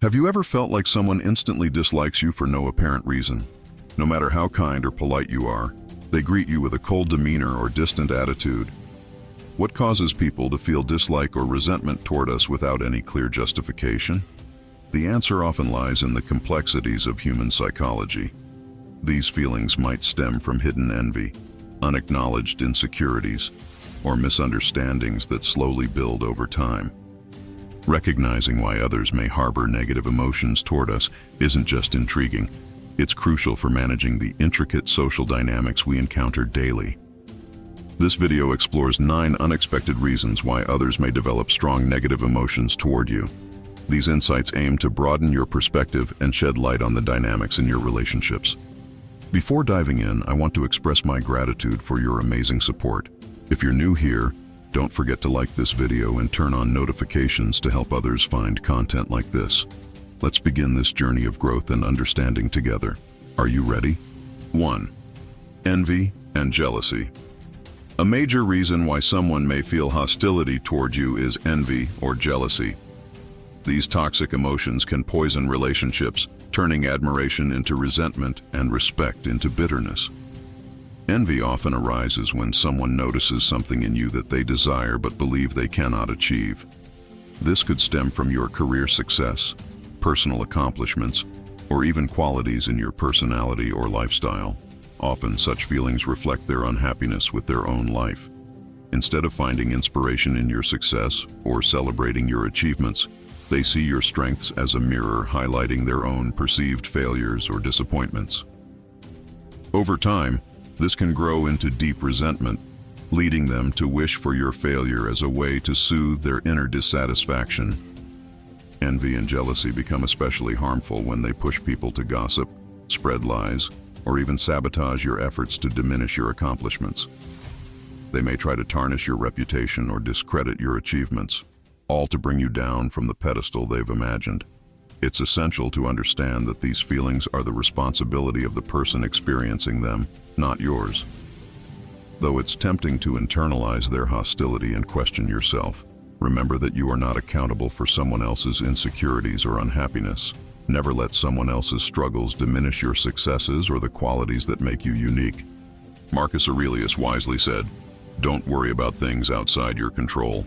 Have you ever felt like someone instantly dislikes you for no apparent reason? No matter how kind or polite you are, they greet you with a cold demeanor or distant attitude. What causes people to feel dislike or resentment toward us without any clear justification? The answer often lies in the complexities of human psychology. These feelings might stem from hidden envy, unacknowledged insecurities, or misunderstandings that slowly build over time. Recognizing why others may harbor negative emotions toward us isn't just intriguing, it's crucial for managing the intricate social dynamics we encounter daily. This video explores 9 unexpected reasons why others may develop strong negative emotions toward you. These insights aim to broaden your perspective and shed light on the dynamics in your relationships. Before diving in, I want to express my gratitude for your amazing support. If you're new here, don't forget to like this video and turn on notifications to help others find content like this. Let's begin this journey of growth and understanding together. Are you ready? 1. Envy and jealousy. A major reason why someone may feel hostility toward you is envy or jealousy. These toxic emotions can poison relationships, turning admiration into resentment and respect into bitterness. Envy often arises when someone notices something in you that they desire but believe they cannot achieve. This could stem from your career success, personal accomplishments, or even qualities in your personality or lifestyle. Often such feelings reflect their unhappiness with their own life. Instead of finding inspiration in your success or celebrating your achievements, they see your strengths as a mirror highlighting their own perceived failures or disappointments. Over time, this can grow into deep resentment, leading them to wish for your failure as a way to soothe their inner dissatisfaction. Envy and jealousy become especially harmful when they push people to gossip, spread lies, or even sabotage your efforts to diminish your accomplishments. They may try to tarnish your reputation or discredit your achievements, all to bring you down from the pedestal they've imagined. It's essential to understand that these feelings are the responsibility of the person experiencing them, not yours. Though it's tempting to internalize their hostility and question yourself, remember that you are not accountable for someone else's insecurities or unhappiness. Never let someone else's struggles diminish your successes or the qualities that make you unique. Marcus Aurelius wisely said, "Don't worry about things outside your control.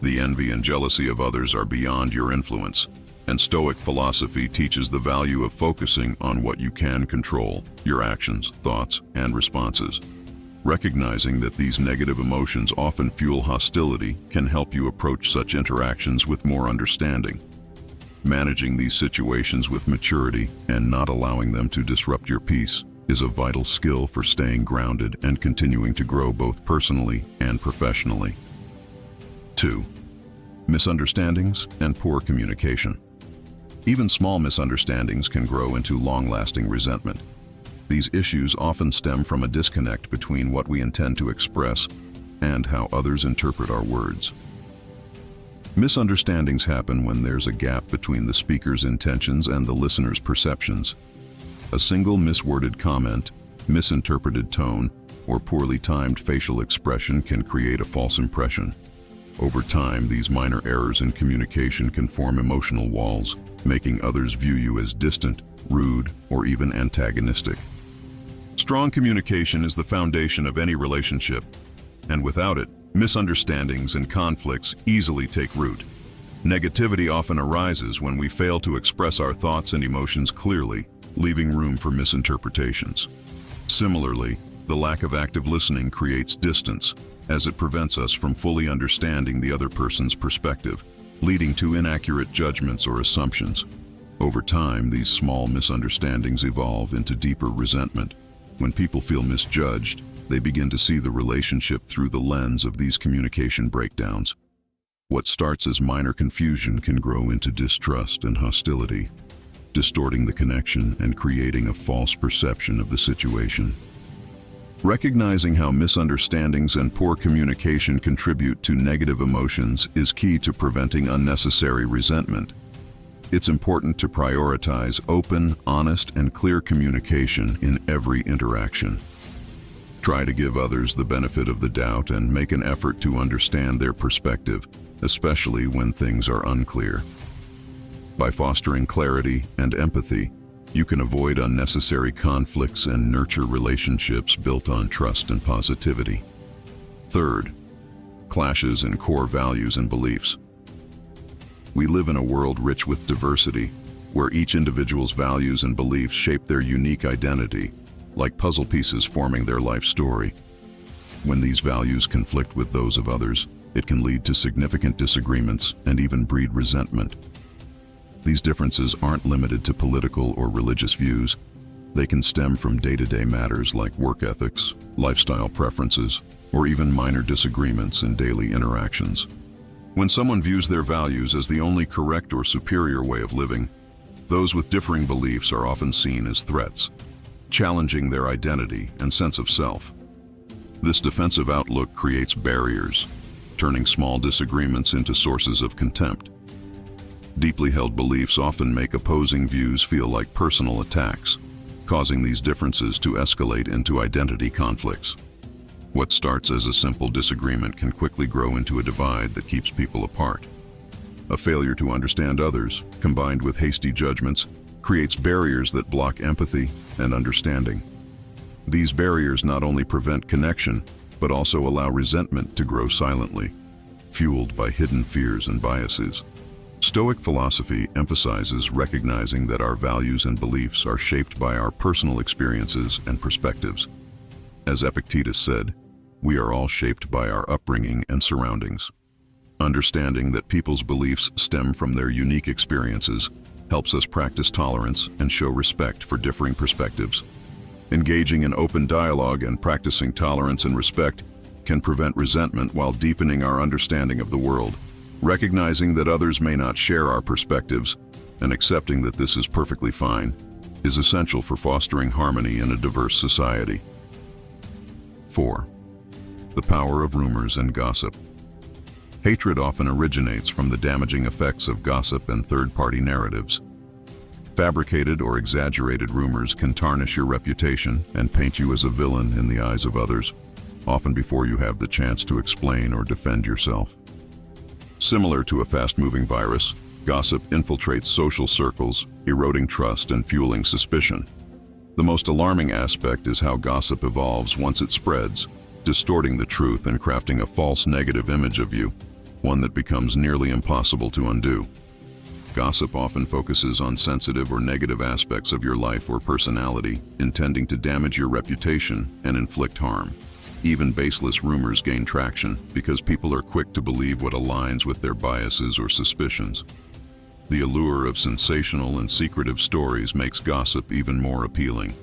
The envy and jealousy of others are beyond your influence." And Stoic philosophy teaches the value of focusing on what you can control, your actions, thoughts, and responses. Recognizing that these negative emotions often fuel hostility can help you approach such interactions with more understanding. Managing these situations with maturity and not allowing them to disrupt your peace is a vital skill for staying grounded and continuing to grow both personally and professionally. 2. Misunderstandings and poor communication. Even small misunderstandings can grow into long-lasting resentment. These issues often stem from a disconnect between what we intend to express and how others interpret our words. Misunderstandings happen when there's a gap between the speaker's intentions and the listener's perceptions. A single misworded comment, misinterpreted tone, or poorly timed facial expression can create a false impression. Over time, these minor errors in communication can form emotional walls, making others view you as distant, rude, or even antagonistic. Strong communication is the foundation of any relationship, and without it, misunderstandings and conflicts easily take root. Negativity often arises when we fail to express our thoughts and emotions clearly, leaving room for misinterpretations. Similarly, the lack of active listening creates distance, as it prevents us from fully understanding the other person's perspective, leading to inaccurate judgments or assumptions. Over time, these small misunderstandings evolve into deeper resentment. When people feel misjudged, they begin to see the relationship through the lens of these communication breakdowns. What starts as minor confusion can grow into distrust and hostility, distorting the connection and creating a false perception of the situation. Recognizing how misunderstandings and poor communication contribute to negative emotions is key to preventing unnecessary resentment. It's important to prioritize open, honest, and clear communication in every interaction. Try to give others the benefit of the doubt and make an effort to understand their perspective, especially when things are unclear. By fostering clarity and empathy, you can avoid unnecessary conflicts and nurture relationships built on trust and positivity. Third, clashes in core values and beliefs. We live in a world rich with diversity, where each individual's values and beliefs shape their unique identity, like puzzle pieces forming their life story. When these values conflict with those of others, it can lead to significant disagreements and even breed resentment. These differences aren't limited to political or religious views. They can stem from day-to-day matters like work ethics, lifestyle preferences, or even minor disagreements in daily interactions. When someone views their values as the only correct or superior way of living, those with differing beliefs are often seen as threats, challenging their identity and sense of self. This defensive outlook creates barriers, turning small disagreements into sources of contempt. Deeply held beliefs often make opposing views feel like personal attacks, causing these differences to escalate into identity conflicts. What starts as a simple disagreement can quickly grow into a divide that keeps people apart. A failure to understand others, combined with hasty judgments, creates barriers that block empathy and understanding. These barriers not only prevent connection, but also allow resentment to grow silently, fueled by hidden fears and biases. Stoic philosophy emphasizes recognizing that our values and beliefs are shaped by our personal experiences and perspectives. As Epictetus said, we are all shaped by our upbringing and surroundings. Understanding that people's beliefs stem from their unique experiences helps us practice tolerance and show respect for differing perspectives. Engaging in open dialogue and practicing tolerance and respect can prevent resentment while deepening our understanding of the world. Recognizing that others may not share our perspectives and accepting that this is perfectly fine is essential for fostering harmony in a diverse society. 4. The power of rumors and gossip. Hatred often originates from the damaging effects of gossip and third-party narratives. Fabricated or exaggerated rumors can tarnish your reputation and paint you as a villain in the eyes of others, often before you have the chance to explain or defend yourself. Similar to a fast-moving virus, gossip infiltrates social circles, eroding trust and fueling suspicion. The most alarming aspect is how gossip evolves once it spreads, distorting the truth and crafting a false negative image of you, one that becomes nearly impossible to undo. Gossip often focuses on sensitive or negative aspects of your life or personality, intending to damage your reputation and inflict harm. Even baseless rumors gain traction because people are quick to believe what aligns with their biases or suspicions. The allure of sensational and secretive stories makes gossip even more appealing,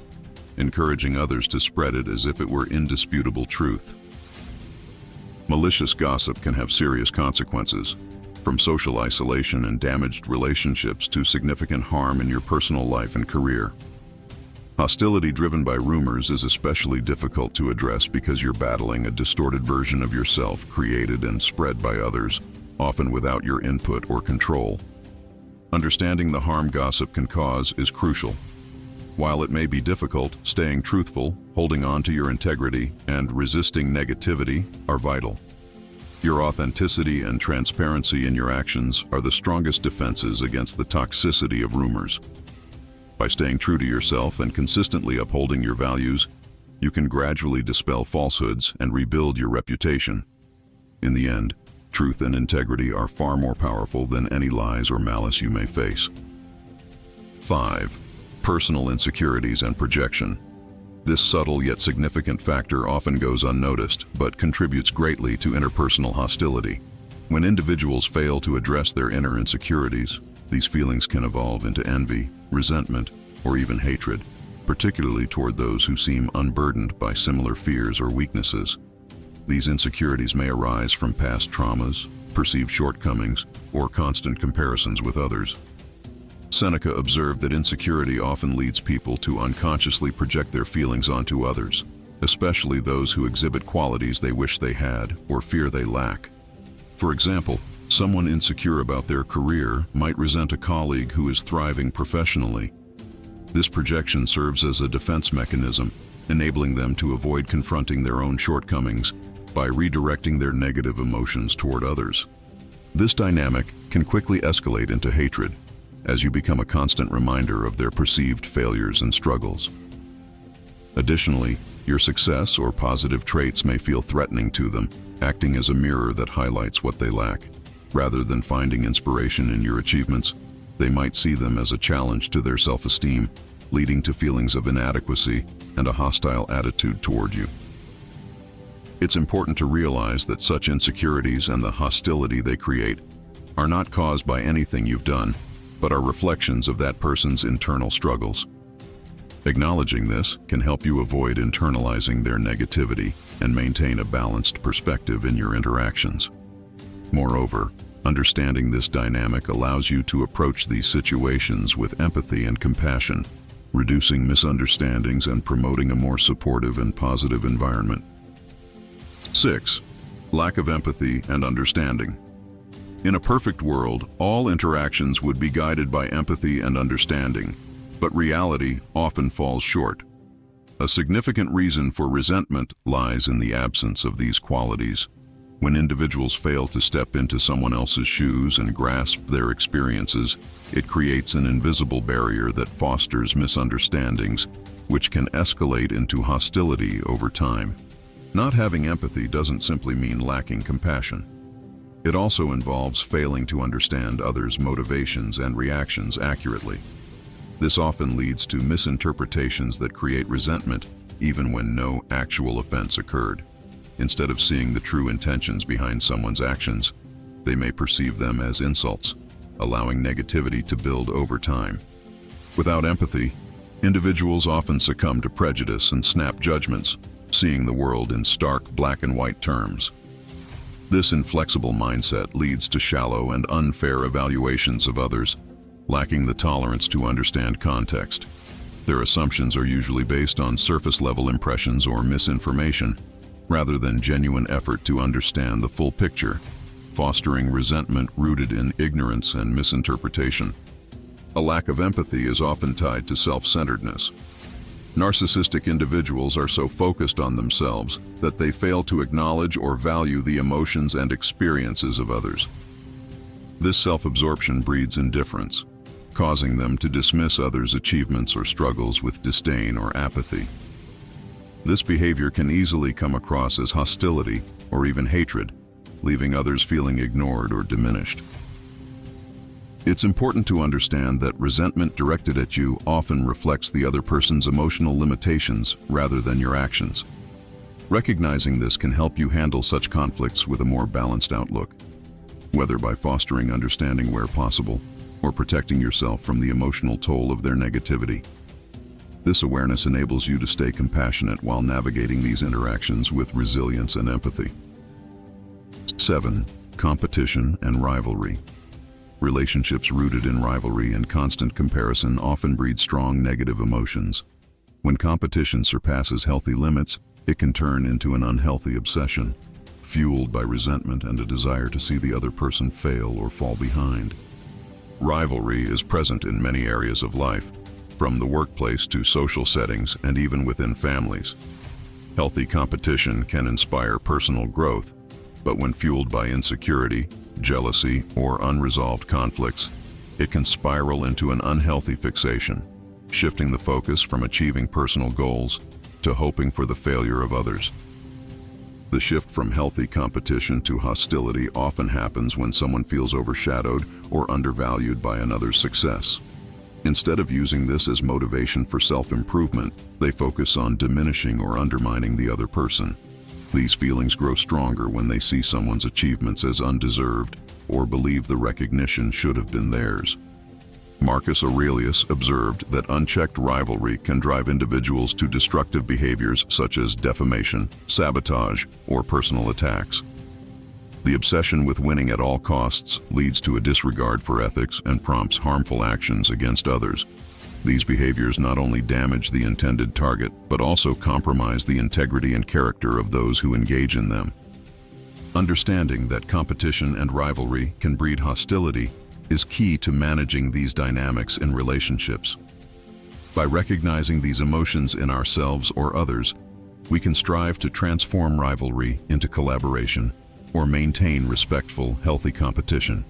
encouraging others to spread it as if it were indisputable truth. Malicious gossip can have serious consequences, from social isolation and damaged relationships to significant harm in your personal life and career. Hostility driven by rumors is especially difficult to address because you're battling a distorted version of yourself created and spread by others, often without your input or control. Understanding the harm gossip can cause is crucial. While it may be difficult, staying truthful, holding on to your integrity, and resisting negativity are vital. Your authenticity and transparency in your actions are the strongest defenses against the toxicity of rumors. By staying true to yourself and consistently upholding your values, you can gradually dispel falsehoods and rebuild your reputation. In the end, truth and integrity are far more powerful than any lies or malice you may face. 5. Personal insecurities and projection. This subtle yet significant factor often goes unnoticed, but contributes greatly to interpersonal hostility. When individuals fail to address their inner insecurities, these feelings can evolve into envy, resentment, or even hatred, particularly toward those who seem unburdened by similar fears or weaknesses. These insecurities may arise from past traumas, perceived shortcomings, or constant comparisons with others. Seneca observed that insecurity often leads people to unconsciously project their feelings onto others, especially those who exhibit qualities they wish they had or fear they lack. For example, someone insecure about their career might resent a colleague who is thriving professionally. This projection serves as a defense mechanism, enabling them to avoid confronting their own shortcomings by redirecting their negative emotions toward others. This dynamic can quickly escalate into hatred, as you become a constant reminder of their perceived failures and struggles. Additionally, your success or positive traits may feel threatening to them, acting as a mirror that highlights what they lack. Rather than finding inspiration in your achievements, they might see them as a challenge to their self-esteem, leading to feelings of inadequacy and a hostile attitude toward you. It's important to realize that such insecurities and the hostility they create are not caused by anything you've done, but are reflections of that person's internal struggles. Acknowledging this can help you avoid internalizing their negativity and maintain a balanced perspective in your interactions. Moreover, understanding this dynamic allows you to approach these situations with empathy and compassion, reducing misunderstandings and promoting a more supportive and positive environment. 6. Lack of empathy and understanding. In a perfect world, all interactions would be guided by empathy and understanding, but reality often falls short. A significant reason for resentment lies in the absence of these qualities. When individuals fail to step into someone else's shoes and grasp their experiences, it creates an invisible barrier that fosters misunderstandings, which can escalate into hostility over time. Not having empathy doesn't simply mean lacking compassion. It also involves failing to understand others' motivations and reactions accurately. This often leads to misinterpretations that create resentment, even when no actual offense occurred. Instead of seeing the true intentions behind someone's actions, they may perceive them as insults, allowing negativity to build over time. Without empathy, individuals often succumb to prejudice and snap judgments, seeing the world in stark black and white terms. This inflexible mindset leads to shallow and unfair evaluations of others, lacking the tolerance to understand context. Their assumptions are usually based on surface-level impressions or misinformation, rather than genuine effort to understand the full picture, fostering resentment rooted in ignorance and misinterpretation. A lack of empathy is often tied to self-centeredness. Narcissistic individuals are so focused on themselves that they fail to acknowledge or value the emotions and experiences of others. This self-absorption breeds indifference, causing them to dismiss others' achievements or struggles with disdain or apathy. This behavior can easily come across as hostility or even hatred, leaving others feeling ignored or diminished. It's important to understand that resentment directed at you often reflects the other person's emotional limitations rather than your actions. Recognizing this can help you handle such conflicts with a more balanced outlook, whether by fostering understanding where possible or protecting yourself from the emotional toll of their negativity. This awareness enables you to stay compassionate while navigating these interactions with resilience and empathy. 7. Competition and rivalry. Relationships rooted in rivalry and constant comparison often breed strong negative emotions. When competition surpasses healthy limits, it can turn into an unhealthy obsession, fueled by resentment and a desire to see the other person fail or fall behind. Rivalry is present in many areas of life, from the workplace to social settings and even within families. Healthy competition can inspire personal growth, but when fueled by insecurity, jealousy, or unresolved conflicts, it can spiral into an unhealthy fixation, shifting the focus from achieving personal goals to hoping for the failure of others. The shift from healthy competition to hostility often happens when someone feels overshadowed or undervalued by another's success. Instead of using this as motivation for self-improvement, they focus on diminishing or undermining the other person. These feelings grow stronger when they see someone's achievements as undeserved or believe the recognition should have been theirs. Marcus Aurelius observed that unchecked rivalry can drive individuals to destructive behaviors such as defamation, sabotage, or personal attacks. The obsession with winning at all costs leads to a disregard for ethics and prompts harmful actions against others. These behaviors not only damage the intended target, but also compromise the integrity and character of those who engage in them. Understanding that competition and rivalry can breed hostility is key to managing these dynamics in relationships. By recognizing these emotions in ourselves or others, we can strive to transform rivalry into collaboration or maintain respectful, healthy competition.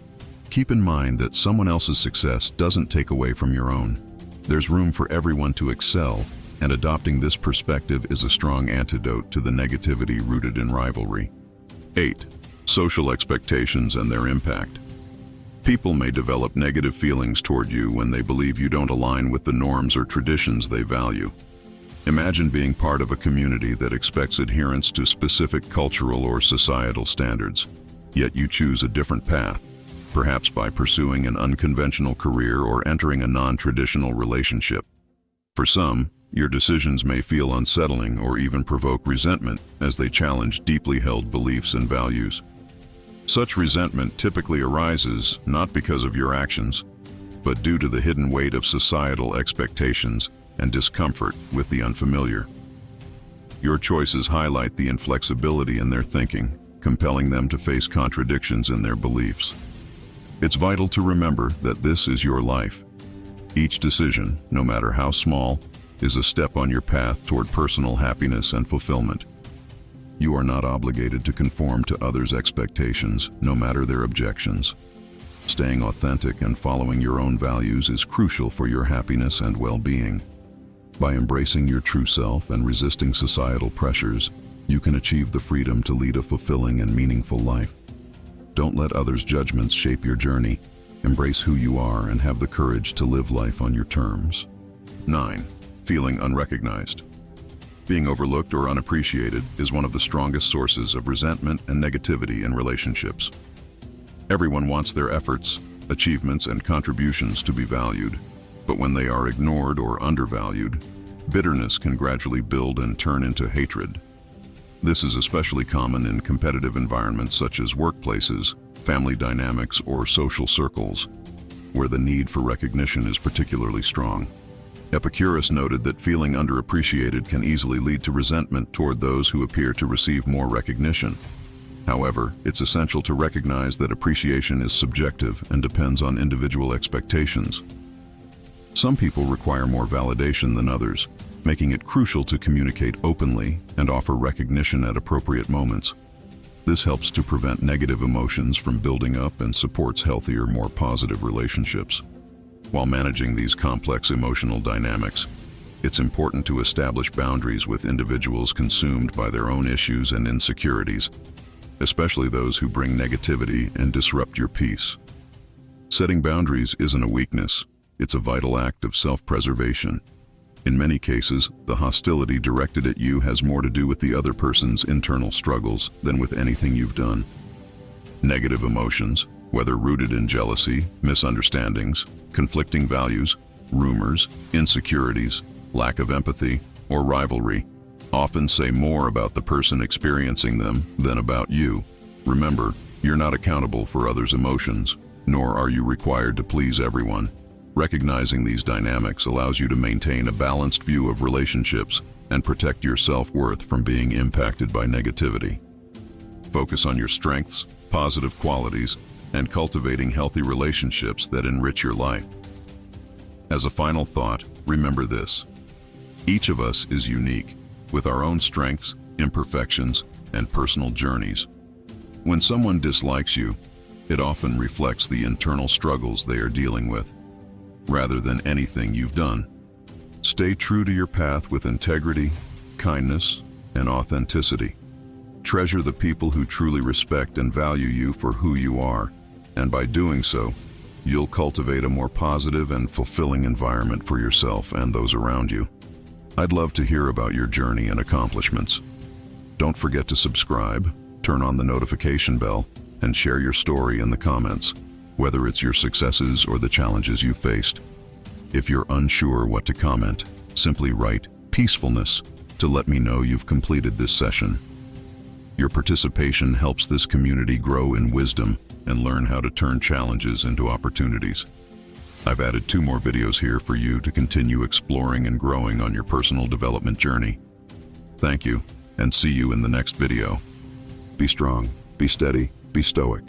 Keep in mind that someone else's success doesn't take away from your own. There's room for everyone to excel, and adopting this perspective is a strong antidote to the negativity rooted in rivalry. 8. Social expectations and their impact. People may develop negative feelings toward you when they believe you don't align with the norms or traditions they value. Imagine being part of a community that expects adherence to specific cultural or societal standards, yet you choose a different path, perhaps by pursuing an unconventional career or entering a non-traditional relationship. For some, your decisions may feel unsettling or even provoke resentment as they challenge deeply held beliefs and values. Such resentment typically arises not because of your actions, but due to the hidden weight of societal expectations and discomfort with the unfamiliar. Your choices highlight the inflexibility in their thinking, compelling them to face contradictions in their beliefs. It's vital to remember that this is your life. Each decision, no matter how small, is a step on your path toward personal happiness and fulfillment. You are not obligated to conform to others' expectations, no matter their objections. Staying authentic and following your own values is crucial for your happiness and well-being. By embracing your true self and resisting societal pressures, you can achieve the freedom to lead a fulfilling and meaningful life. Don't let others' judgments shape your journey. Embrace who you are and have the courage to live life on your terms. 9. Feeling unrecognized. Being overlooked or unappreciated is one of the strongest sources of resentment and negativity in relationships. Everyone wants their efforts, achievements, and contributions to be valued, but when they are ignored or undervalued, bitterness can gradually build and turn into hatred. This is especially common in competitive environments such as workplaces, family dynamics, or social circles, where the need for recognition is particularly strong. Epicurus noted that feeling underappreciated can easily lead to resentment toward those who appear to receive more recognition. However, it's essential to recognize that appreciation is subjective and depends on individual expectations. Some people require more validation than others, making it crucial to communicate openly and offer recognition at appropriate moments. This helps to prevent negative emotions from building up and supports healthier, more positive relationships. While managing these complex emotional dynamics, it's important to establish boundaries with individuals consumed by their own issues and insecurities, especially those who bring negativity and disrupt your peace. Setting boundaries isn't a weakness, it's a vital act of self-preservation. In many cases, the hostility directed at you has more to do with the other person's internal struggles than with anything you've done. Negative emotions, whether rooted in jealousy, misunderstandings, conflicting values, rumors, insecurities, lack of empathy, or rivalry, often say more about the person experiencing them than about you. Remember, you're not accountable for others' emotions, nor are you required to please everyone. Recognizing these dynamics allows you to maintain a balanced view of relationships and protect your self-worth from being impacted by negativity. Focus on your strengths, positive qualities, and cultivating healthy relationships that enrich your life. As a final thought, remember this: each of us is unique, with our own strengths, imperfections, and personal journeys. When someone dislikes you, it often reflects the internal struggles they are dealing with, rather than anything you've done. Stay true to your path with integrity, kindness, and authenticity. Treasure the people who truly respect and value you for who you are, and by doing so, you'll cultivate a more positive and fulfilling environment for yourself and those around you. I'd love to hear about your journey and accomplishments. Don't forget to subscribe, turn on the notification bell, and share your story in the comments, whether it's your successes or the challenges you faced. If you're unsure what to comment, simply write "peacefulness" to let me know you've completed this session. Your participation helps this community grow in wisdom and learn how to turn challenges into opportunities. I've added 2 more videos here for you to continue exploring and growing on your personal development journey. Thank you, and see you in the next video. Be strong, be steady, be stoic.